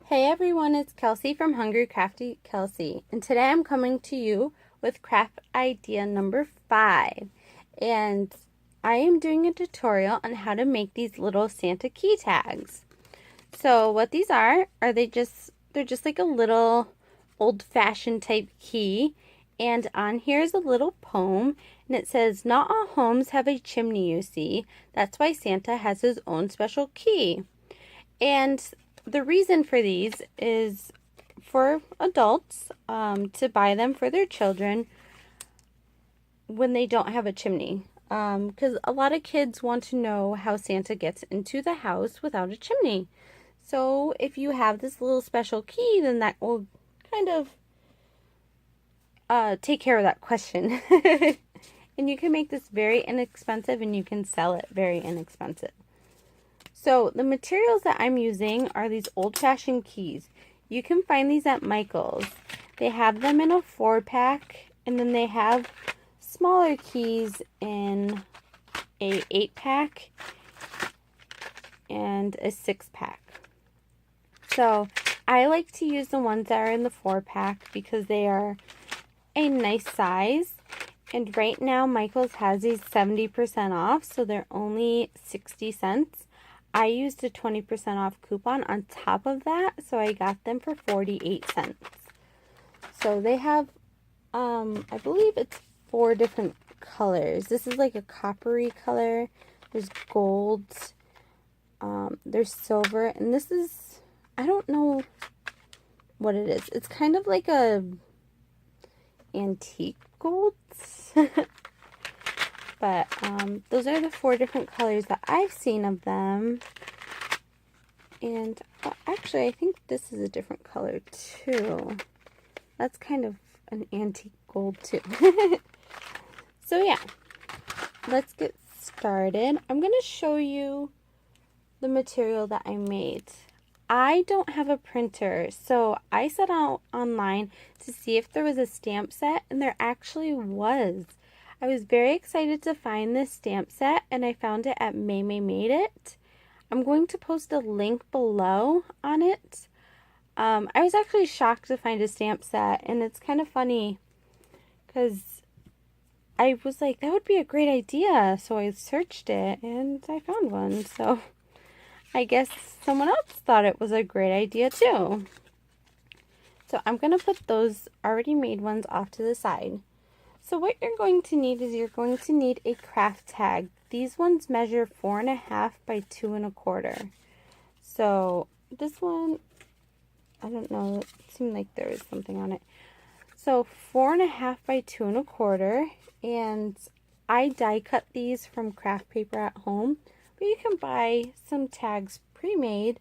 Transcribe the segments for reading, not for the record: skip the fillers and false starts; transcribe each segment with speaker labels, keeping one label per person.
Speaker 1: Hey everyone, it's Kelsey from Hungry Crafty Kelsey, and today I'm coming to you with craft idea number 5. And I am doing a tutorial on how to make these little Santa key tags. So what these are they're just like a little old-fashioned type key, and on here is a little poem, and it says, "Not all homes have a chimney, you see. That's why Santa has his own special key." And the reason for these is for adults to buy them for their children when they don't have a chimney. Because a lot of kids want to know how Santa gets into the house without a chimney. So if you have this little special key, then that will kind of take care of that question. And you can make this very inexpensive, and you can sell it very inexpensive. So the materials that I'm using are these old-fashioned keys. You can find these at Michael's. They have them in a 4-pack, and then they have smaller keys in a 8-pack and a 6-pack. So I like to use the ones that are in the 4-pack because they are a nice size. And right now Michael's has these 70% off, so they're only 60 cents. I used a 20% off coupon on top of that, so I got them for 48 cents. So they have, I believe it's 4 different colors. This is like a coppery color. There's gold. There's silver. And this is, I don't know what it is. It's kind of like a antique gold. But those are the 4 different colors that I've seen of them. And actually, I think this is a different color too. That's kind of an antique gold too. So yeah, let's get started. I'm going to show you the material that I made. I don't have a printer, so I set out online to see if there was a stamp set, and there actually was. I was very excited to find this stamp set, and I found it at Maymaymadeit. I'm going to post a link below on it. I was actually shocked to find a stamp set, and it's kind of funny because I was like, that would be a great idea. So I searched it, and I found one. So I guess someone else thought it was a great idea too. So I'm going to put those already made ones off to the side. So what you're going to need is you're going to need a craft tag. These ones measure 4.5 by 2 1/4. So this one, I don't know, it seemed like there was something on it. So 4.5 by 2 1/4, and I die cut these from Kraft Paper at home, but you can buy some tags pre-made,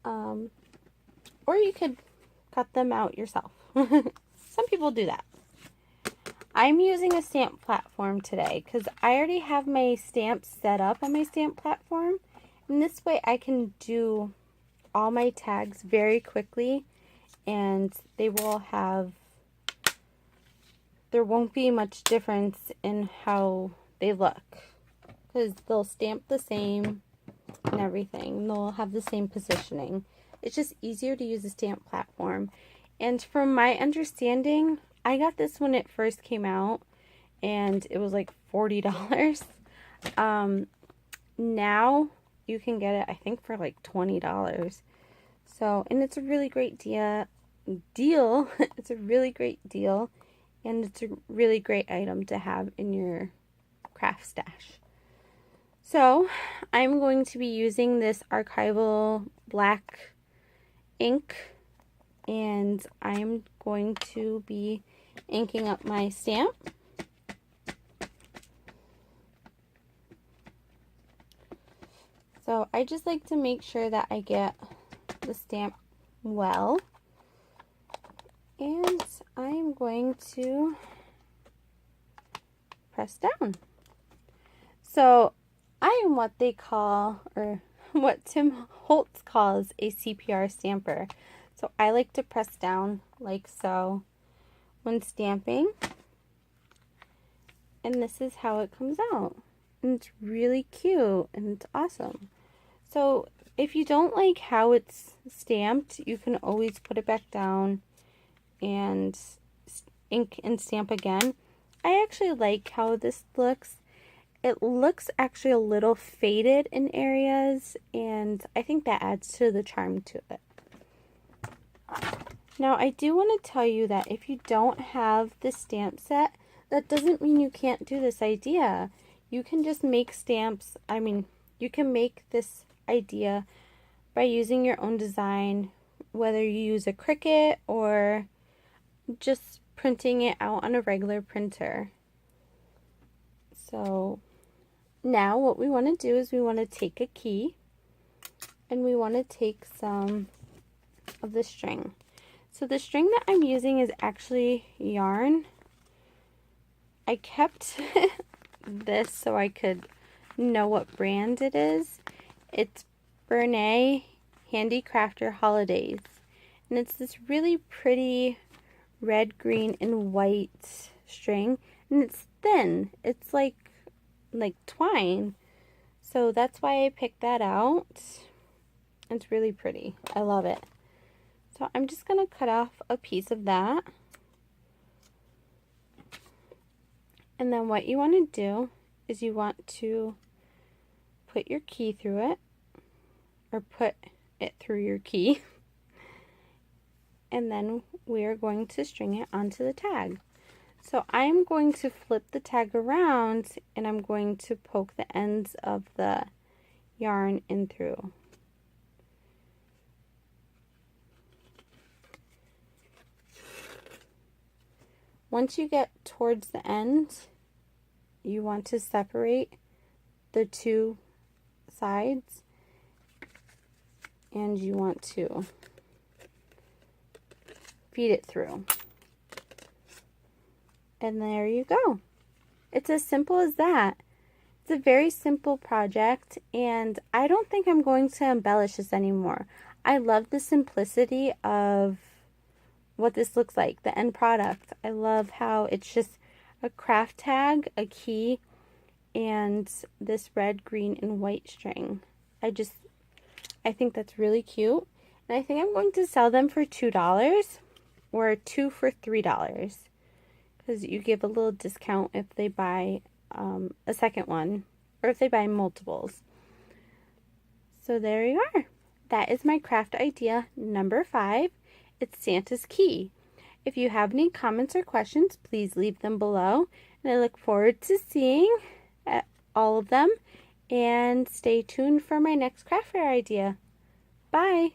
Speaker 1: or you could cut them out yourself. Some people do that. I'm using a stamp platform today because I already have my stamps set up on my stamp platform. And this way I can do all my tags very quickly, and they will have, there won't be much difference in how they look because they'll stamp the same and everything. They'll have the same positioning. It's just easier to use a stamp platform. And from my understanding, I got this when it first came out, and it was like $40. Now you can get it, I think, for like $20. So, and it's a really great deal. It's a really great deal, and it's a really great item to have in your craft stash. So, I'm going to be using this Archival black ink, and I'm going to be inking up my stamp. So I just like to make sure that I get the stamp well, and I'm going to press down. So I am what they call, or what Tim Holtz calls, a CPR stamper. So I like to press down like so when stamping, and this is how it comes out, and it's really cute and it's awesome. So if you don't like how it's stamped, you can always put it back down and ink and stamp again. I actually like how this looks. It looks actually a little faded in areas, and I think that adds to the charm to it. Now, I do want to tell you that if you don't have the stamp set, that doesn't mean you can't do this idea. You can just make stamps. I mean, you can make this idea by using your own design, whether you use a Cricut or just printing it out on a regular printer. So now what we want to do is we want to take a key and we want to take some of the string. So the string that I'm using is actually yarn. I kept this so I could know what brand it is. It's Bernay Handicrafter Holidays. And it's this really pretty red, green, and white string. And it's thin. It's like twine. So that's why I picked that out. It's really pretty. I love it. So I'm just going to cut off a piece of that. And then what you want to do is you want to put your key through it, or put it through your key. And then we are going to string it onto the tag. So I'm going to flip the tag around and I'm going to poke the ends of the yarn in through. Once you get towards the end, you want to separate the two sides and you want to feed it through. And there you go. It's as simple as that. It's a very simple project, and I don't think I'm going to embellish this anymore. I love the simplicity of what this looks like, the end product. I love how it's just a craft tag, a key, and this red, green, and white string. I think that's really cute. And I think I'm going to sell them for $2 or 2 for $3, because you give a little discount if they buy a second one, or if they buy multiples. So there you are. That is my craft idea number 5. It's Santa's key. If you have any comments or questions, please leave them below. And I look forward to seeing all of them. And stay tuned for my next craft fair idea. Bye!